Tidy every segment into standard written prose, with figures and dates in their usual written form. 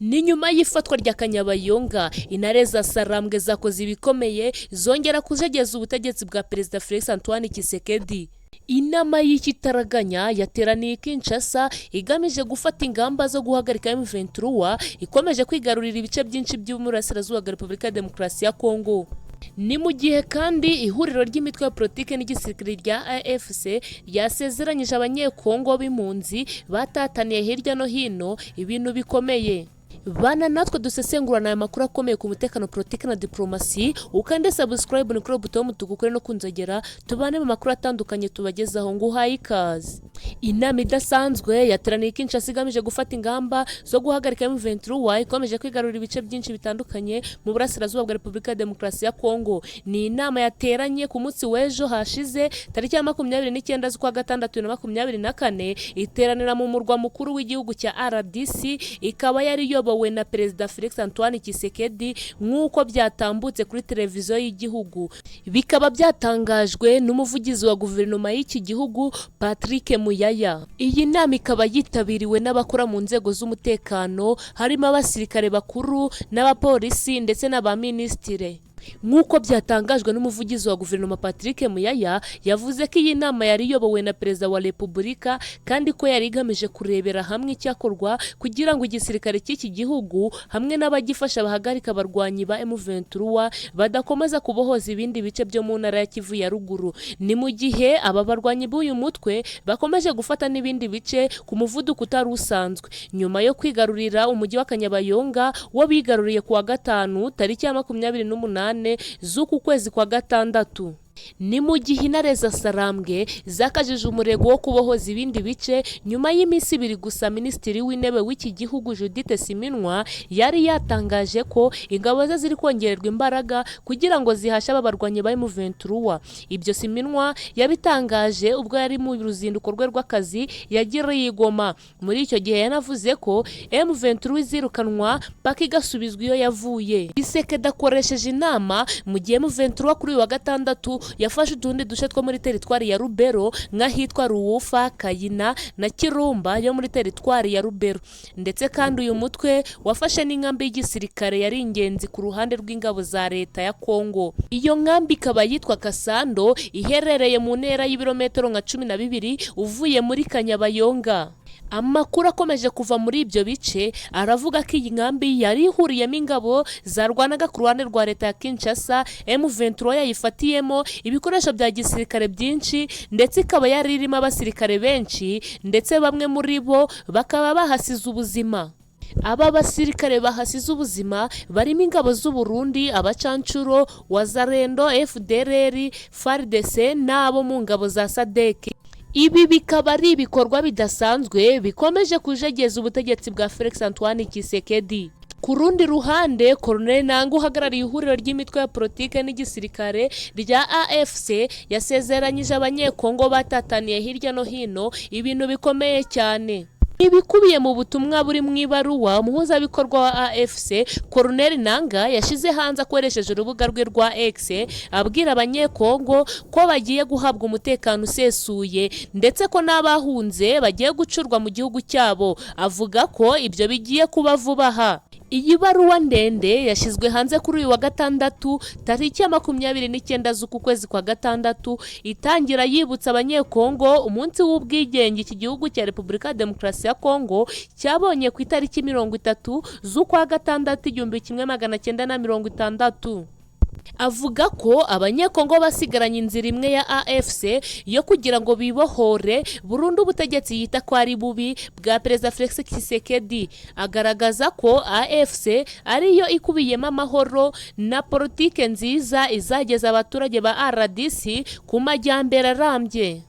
Ni nyuma y'ifatwa rya Kanyabayonga, intare za Sarambwe zakoze ibikomeye zongera kujegeza ubutegetsi bwa Perezida Felix Antoine Tshisekedi. Inama y'ikitaraganya yateraniye Kinshasa igamije gufata ingamba zo guhagarika M23 ikomeje kwigarurira ibice byinshi by'umurasirazuba bwa Repubulika ya Demokarasi ya Kongo. Ni mu gihe kandi ihuriro ry'imitwe ya politike n'igisirikare rya AFC ryasezeranyije abanyekongo b'impunzi batataniye hirya no hino ibintu bikomeye. Bana natwe dusesengurana aya makuru akomeye ku mutekano, politike na diplomasi. Ukande subscribe ni kuri buto y'umutuku kuri no kunzogera, tubane mu makuru atandukanye tubagezaho. Nguhaye ikaze. Inama idasanzwe yateraniye Kinshasa igamije gufata ingamba zo guhagarika M23 ikomeje kwigarurira ibice byinshi bitandukanye mu burasirazuba bwa Repubulika ya Demokarasi ya Kongo. Ni inama yateranye ku munsi w'ejo hashize tariki ya 29 z'ukwa gatandatu 2024, iteranira mu murwa mukuru w'igihugu cya RDC, ikaba yari yobowe na Perezida Felix Antoine Tshisekedi nk'uko byatambutse kuri televiziyo y'igihugu. Bikaba byatangajwe n'umuvugizi wa guverinoma y'iki gihugu Patrick Muyaya. Iyi nama ikaba yitabiriwe n'abakora mu nzego z'umutekano, harimo abasirikare bakuru n'abapolisi ndetse n'abaministire. Nk'uko byatangajwe n'umuvugizi wa guverinoma Patrick Muyaya, yavuze ko iyi nama yari yobowe na Perezida wa Repubulika kandi ko yari igamije kurebera hamwe icyakorwa kugira ngo igisirikare cy'iki gihugu hamwe n'abagifasha bahagarika abarwanyi ba M23 badakomeza kubohoza ibindi bice byo mu ntara ya Kivu ya ruguru. Ni mu gihe aba barwanyi b'uyu mutwe bakomeje gufata n'ibindi bice ku muvuduko utari usanzwe nyuma yo kwigarurira umujyi wa Kanyabayonga wo bigaruriye kuwa gatanu tariki ya 28 z'uku kwezi kwa gatandatu. Ni mu gihe intare za Sarambwe zakajije umurego wo kubohoza ibindi bice nyuma y'iminsi 2 gusa. Minisitiri w'intebe w'iki gihugu Judith Suminwa yari yatangaje ko ingabo ze ziri kongererwa imbaraga kugira ngo zihashe ababarwanye ba M23. Ibyo Suminwa yabitangaje ubwo yari mu ruzinduko rwe rw'akazi yagiriye i Goma. Muri icyo gihe yanavuze ko M23 izirukanwa paka igasubizwa iyo yavuye. Tshisekedi akoresheje inama mu gihe M23 kuri uyu wa gatandatu yafashe utundi duce two muri teritwari ya Rubero nk'ahitwa Ruwufa, Kayina na Kirumba yo muri teritwari ya Rubero. Ndetse kandi uyu mutwe wafashe n'inkambi y'igisirikare yari ingenzi ku ruhande rw'ingabo za leta ya Kongo. Iyo nkambi ikaba yitwa Kasando, iherereye mu ntera y'ibirometero nka 12 uvuye muri Kanyabayonga. Amakuru akomeje kuva muri ibyo bice aravuga ko iyi nkambi yari ihuriyemo ingabo zarwanaga ku ruhande rwa leta ya Kinshasa. M23 yayifatiyemo ibikoresho bya gisirikare byinshi ndetse ikaba yari irimo abasirikare benshi ndetse bamwe muri bo bakaba bahasize ubuzima. Aba basirikare bahasize ubuzima barimo ingabo z'u Burundi, abacancuro, Wazalendo, FDLR, FARDC n'abo mu ngabo za SADC. Ibi bikaba ari ibikorwa bidasanzwe bikomeje kujegeza ubutegetsi bwa Felix Antoine Tshisekedi. Ku rundi ruhande, Colonel Nangu uhagarariye ihuriro ry'imitwe ya politike n'igisirikare rya AFC yasezeranyije abanyekongo batataniye hirya no hino ibintu bikomeye cyane. Ibikubiye mu butumwa buri mu ibaruwa umuhuzabikorwa wa AFC Colonel Nanga yashize hanze akoresheje urubuga rwe rwa X abwira abanyekongo ko bagiye guhabwa umutekano usesuye ndetse ko n'abahunze bagiye gucurwa mu gihugu cyabo. Avuga ko ibyo bigiye kuba vuba aha. Iyi baruwa ndende yashizwe hanze kuri uyu wa gatandatu tariki ya 29 z'uku kwezi kwa gatandatu, itangira yibutsa abanyekongo umunsi w'ubwigenge iki gihugu cya Repubulika ya Demokarasi ya Kongo cyabonye ku itariki 30 z'ukwa gatandatu 1960. Avuga ko abanyekongo basigaranye inzira imwe ya AFC yo kugira ngo bibohore burundu ubutegetsi yita ko ari bubi bwa Perezida Felix Tshisekedi. Agaragaza ko AFC ariyo ikubiyemo amahoro na politike nziza izageza abaturage ba RDC ku majyambere arambye.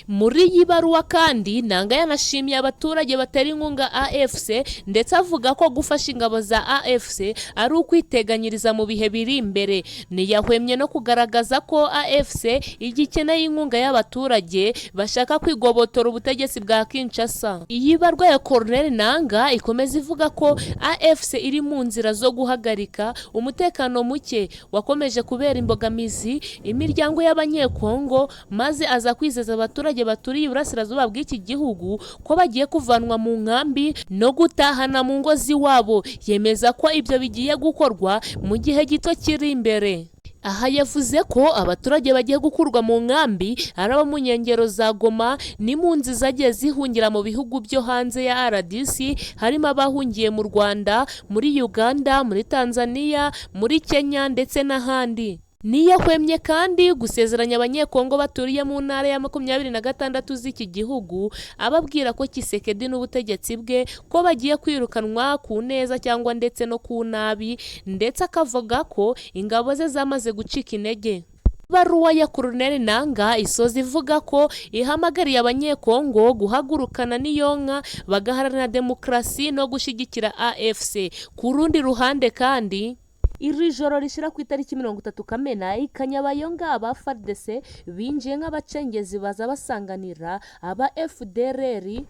Muri iyi baruwa kandi Nanga yanashimiye abaturage batera inkunga AFC ndetse avuga ko gufasha ingabo za AFC ari ukwiteganyiriza mu bihe biri imbere. Ntiyahwemye no kugaragaza ko AFC igikeneye inkunga y'abaturage bashaka kwigobotora ubutegetsi bwa Kinshasa. Iyi barwa ya Colonel Nanga ikomeza ivuga ko AFC iri mu nzira zo guhagarika umutekano muke wakomeje kubera imbogamizi imiryango y'abanyekongo, maze aza kwizeza abaturage abaturage baturiye iburasirazuba bw'iki gihugu ko bagiye kuvanwa mu nkambi no gutahana mu ngo z'iwabo. Yemeza ko ibyo bigiye gukorwa mu gihe gito kiri imbere. Aha yavuze ko abaturage bagiye gukurwa mu nkambi ari abo mu nkengero za Goma n'impunzi zagiye zihungira mu bihugu byo hanze ya RDC, harimo abahungiye mu Rwanda, muri Uganda, muri Tanzania, muri Kenya ndetse n'ahandi. Niyahwemye kandi gusezeranya abanyekongo baturiye mu ntara ya 26 z'iki gihugu, ababwira ko Tshisekedi n'ubutegetsi bwe ko bagiye kwirukanwa ku neza cyangwa ndetse no ku nabi, ndetse akavuga ko ingabo ze zamaze gucika intege. Ibaruwa ya Colonel Nanga isoza ivuga ko ihamagariye abanyekongo guhagurukana n'iyonka bagaharanira demokarasi no gushyigikira AFC. Ku rundi ruhande kandi iri joro rishira ku itariki 30 Kamena Kanyabayonga aba FARDC binjiye nk'abacengezi baza basanganira aba FDLR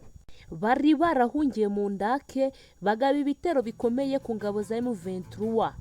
bari barahungiye mu ndake bagaba ibitero bikomeye ku ngabo za M23.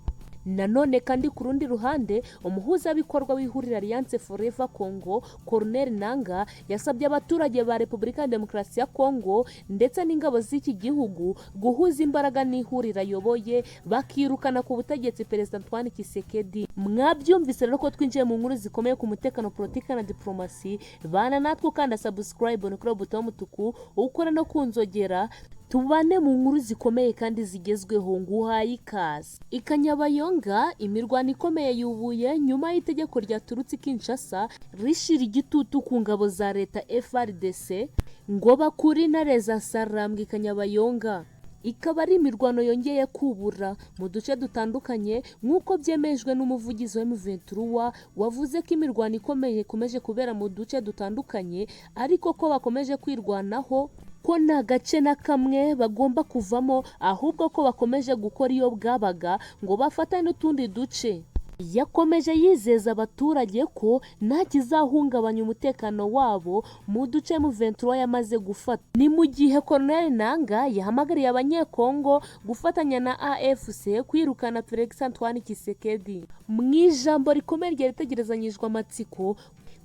Nanone kandi ku rundi ruhande umuhuzabikorwa w'ihuriro Alliance Forever Congo Colonel Nanga yasabye abaturage ba Repubulika ya Demokarasi ya Congo ndetse n'ingabo z'iki gihugu guhuza imbaraga n'ihuriro ayoboye bakirukana ku butegetsi Perezida Antoine Tshisekedi. Mwabyumvise rero ko twinjiye mu nkuru zikomeye ku mutekano, politiki na diplomasi. Bana natwe ukanda subscribe no kuri buto y'umutuku ukora no kunzogera, tubane mu nkuru zikomeye kandi zigezweho. Nguhaye ikaze. Kanyabayonga imirwano ikomeye yubuye nyuma y'itegeko ryaturutse Kinshasa rishira igitutu ku ngabo za leta FARDC ngo bakuri intare za Sarambwe Kanyabayonga. Ikaba ari imirwano yongeye kubura mu duce dutandukanye nk'uko byemejwe n'umuvugizi wa M23 wavuze ko imirwano ikomeye ikomeje kubera mu duce dutandukanye, ariko ko bakomeje kwirwanaho ko nta gace na kamwe bagomba kuvamo, ahubwo ko bakomeje gukora iyo bwabaga ngo bafatane n'utundi duce. Yakomeje yizeza abaturage ko nta kizahungabanya umutekano wabo mu duce M23 yamaze gufata. Ni mu gihe Colonel Nanga yahamagariye abanyekongo gufatanya na AFC kwirukana Felix Antoine Tshisekedi. Mu ijambo rikomeye ryaritegerezanyijwe amatsiko,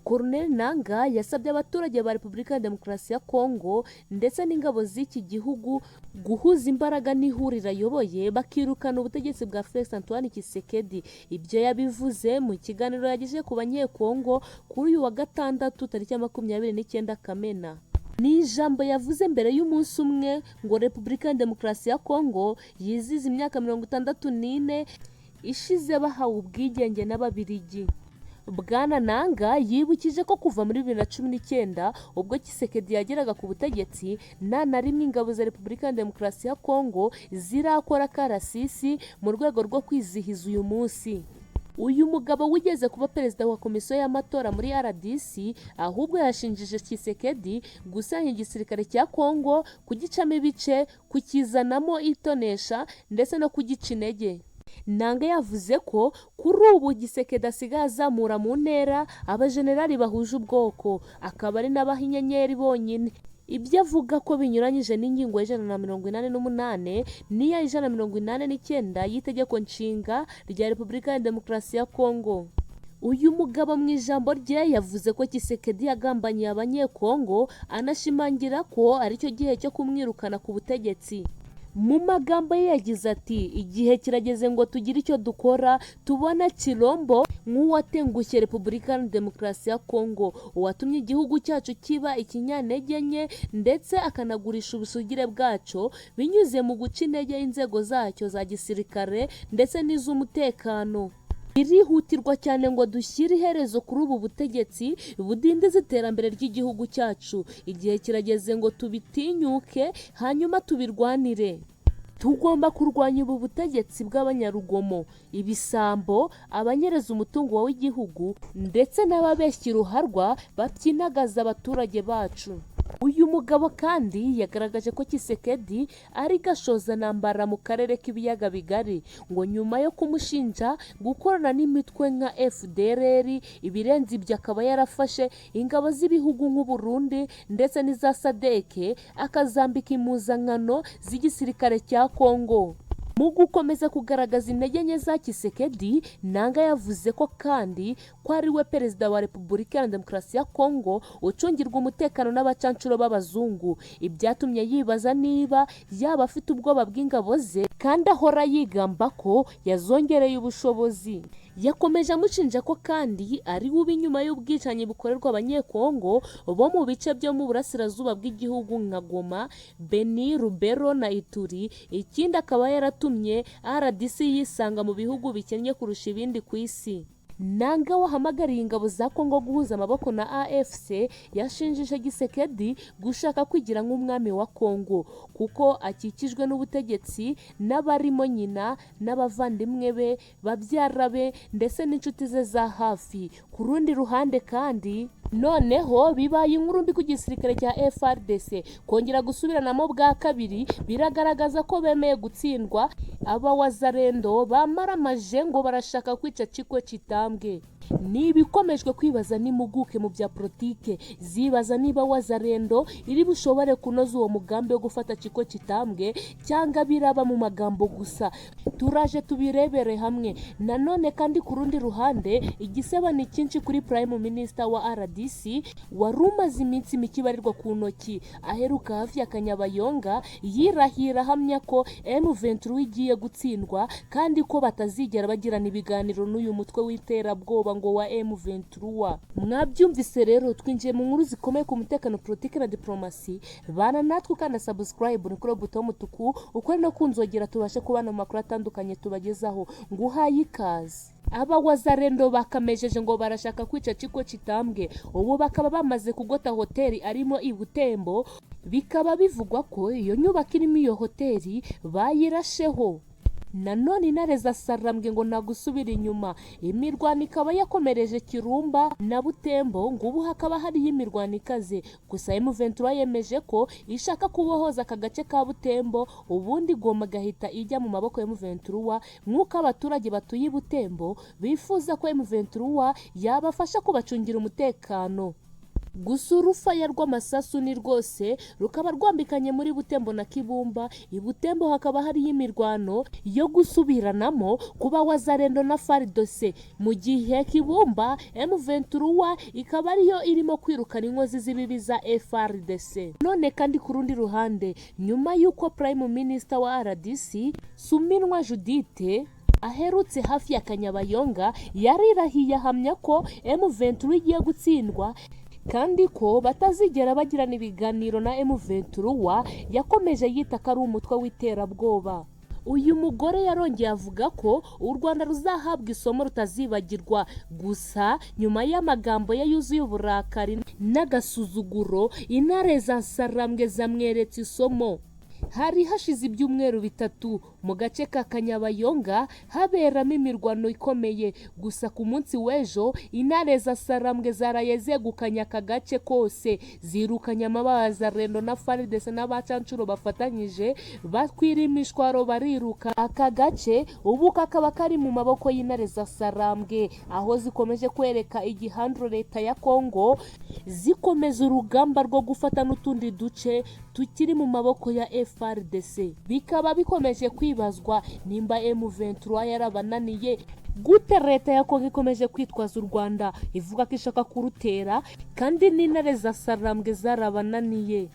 Colonel Nanga yasabye abaturage ba Repubulika ya Demokarasi ya Congo ndetse n'ingabo z'iki gihugu guhuza imbaraga n'ihuriro ayoboye bakirukana ubutegetsi bwa Felix Antoine Tshisekedi. Ibyo yabivuze mu kiganiro yagize ku banyekongo kuri uyu wa gatandatu tariki 29 Kamena. Ni ijambo yavuze mbere y'umunsi umwe ngo Repubulika ya Demokarasi ya Congo yizize imyaka 64 ishize bahawe ubwigenge n'Ababiligi. Bwana Nanga yibukije ko kuva muri 2019 ubwo Tshisekedi yageraga ku butegetsi nta na rimwe ingabo za Repubulika ya Demokarasi ya Congo zirakora karasisi mu rwego rwo kwizihiza uyu munsi. Uyu mugabo wigeze kuba perezida wa komisiyo y'amatora muri RDC ahubwo yashinjije Tshisekedi gusanya igisirikare cya Congo, kugicamo ibice, kukizanamo itonesha ndetse no kugica intege. Nanga yavuze ko kuri ubu Tshisekedi asigaye azamura mu ntera abajenerali bahuje ubwoko, akaba ari n'abahinyenyeri bonyine. Ibyo avuga ko binyuranyije n'ingingo ya 188 n'iya 189 y'itegeko nshinga rya Repubulika ya Demokarasi ya Congo. Uyu mugabo mu ijambo rye yavuze ko Tshisekedi yagambaniye abanyekongo, anashimangira ko aricyo gihe cyo kumwirukana ku butegetsi. Mu magambo ye yagize ati, igihe kirageze ngo tugire icyo dukora, tubona Chilombo nk'uwatengushye Repubulika ya Demokarasi ya Congo, uwatumye igihugu cyacu kiba ikinyantege nke ndetse akanagurisha ubusugire bwacu binyuze mu guca intege inzego zacyo za gisirikare ndetse n'iz'umutekano. Birihutirwa cyane ngo dushyire iherezo kuri ubu butegetsi budindiza iterambere ry'igihugu cyacu. Igihe kirageze ngo tubitinyuke hanyuma tubirwanire. Tugomba kurwanya ubu butegetsi bw'abanyarugomo, ibisambo, abanyereza umutungo w'igihugu ndetse n'ababeshya ruharwa babyinagaza abaturage bacu. Uyu mugabo kandi yagaragaje ko Tshisekedi ari gashoza ntambara mu karere k'ibiyaga bigari, ngo nyuma yo kumushinja gukorana n'imitwe nka FDLR, ibirenze ibyo akaba yarafashe ingabo z'ibihugu nk'u Burundi ndetse n'iza SADC akazambika impuzankano z'igisirikare cya Congo. Mu gukomeza kugaragaza intege nke za Tshisekedi, Nanga yavuze ko kandi ko ari we perezida wa Repubulika ya Demokarasi ya Kongo ucungirwa umutekano n'abacancuro b'abazungu, ibyatumye yibaza niba yaba afite ubwoba bw'ingabo ze kandi ahora yigamba ko yazongereye ubushobozi. Yakomeje amushinja ko kandi ari we inyuma y'ubwicanyi bukorerwa abanyekongo bo mu bice byo mu burasirazuba bw'igihugu nka Goma, Beni, Rubero na Ituri. Ikindi akaba yaratumye RDC yisanga mu bihugu bikennye kurusha ibindi ku isi. Nanga wahamagariye ingabo za Kongo guhuza amaboko na AFC yashinjije Tshisekedi gushaka kwigira nk'umwami wa Kongo kuko akikijwe n'ubutegetsi n'abarimo nyina n'abavandimwe be, babyara be ndetse n'inshuti ze za hafi. Ku rundi ruhande kandi noneho bibaye inkuru mbi ku gisirikare cya FARDC kongera gusubiranamo bwa kabiri, biragaragaza ko bemeye gutsindwa. Aba wazarendo bamaramaje ngo barashaka kwica Chikwe Chitambwe. Nibikomejwe kwibaza n'impuguke mu bya politike zibaza niba wazarendo iri bushobore kunoza uwo mugambi wo gufata Chikwe Chitambwe cyangwa biraba mu magambo gusa. Turaje tubirebere hamwe. Nanone kandi ku rundi ruhande igiseba ni cyinshi kuri Prime Minister wa RDC warumaze iminsi mikibarirwa ku ntoki aheruka hafi ya Kanyabayonga yirahira hamya ko M23 igiye gutsindwa kandi ko batazigera bagirana ibiganiro n'uyu mutwe w'iterabwoba ngo wa M23. Mwabyumvise rero, twinjiye mu nkuru zikomeye ku mutekano, politike na diplomasi. Bana natwe ukanda subscribe ni kuri buto y'umutuku ukore no kunzogera tubashe kubana mu makuru atandukanye tubagezaho. Nguhaye ikaze. Aba wazarendo bakamejeje ngo barashaka kwica Chikwe Chitambwe. Ubu bakaba bamaze kugota hoteli arimo i Butembo, bikaba bivugwa ko iyo nyubako irimo iyo hoteli bayirasheho. Nanone intare za Sarambwe ngo nagusubira inyuma. Imirwano ikaba yakomereje Kirumba na Butembo, ngo ubu hakaba hari imirwano ikaze. Gusa M23 yemeje ko ishaka kubohoza aka gace ka Butembo, ubundi Goma gahita ijya mu maboko ya M23 nk'uko abaturage batuye Butembo bifuza ko M23 yabafasha kubacungira umutekano. Gusa urufaya rw'amasasu ni rwose rukaba rwambikanye muri Butembo na Kibumba. I Butembo hakaba hari imirwano yo gusubiranamo kuba wazarendo na FARDC, mu gihe Kibumba M23 ikaba ariyo irimo kwirukana inkozi z'ibibi za FARDC. None kandi ku rundi ruhande, nyuma y'uko Prime Minister wa RDC Suminwa Judith aherutse hafi ya Kanyabayonga yarirahiye ahamya ko M23 igiye gutsindwa kandi ko batazigera bagirana ibiganiro na M23, yakomeje yita ko ari umutwe w'iterabwoba. Uyu mugore yarongeye avuga ko u Rwanda ruzahabwa isomo rutazibagirwa. Gusa nyuma y'amagambo ye yuzuye uburakari n'agasuzuguro, intare za Sarambwe zamweretse isomo. Hari hashize ibyumweru bitatu mu gace ka Kanyabayonga haberamo imirwano ikomeye. Gusa ku munsi w'ejo intare za Sarambwe zaraye zegukanya aka gace kose, zirukanya amabaza rendo na FARDC n'abacancuro bafatanyije batwira imishwaro bariruka. Aka gace ubu kakaba kari mu maboko y'intare za Sarambwe, aho zikomeje kwereka igihandro leta ya Kongo, zikomeza urugamba rwo gufata n'utundi duce tukiri mu maboko ya FARDC. Bikaba bikomeje kwibazwa nimba M23 yarabananiye. Gute leta ya Kongo ikomeje kwitwaza u Rwanda ivuga ko ishaka kurutera kandi n'intare za Sarambwe zarabananiye.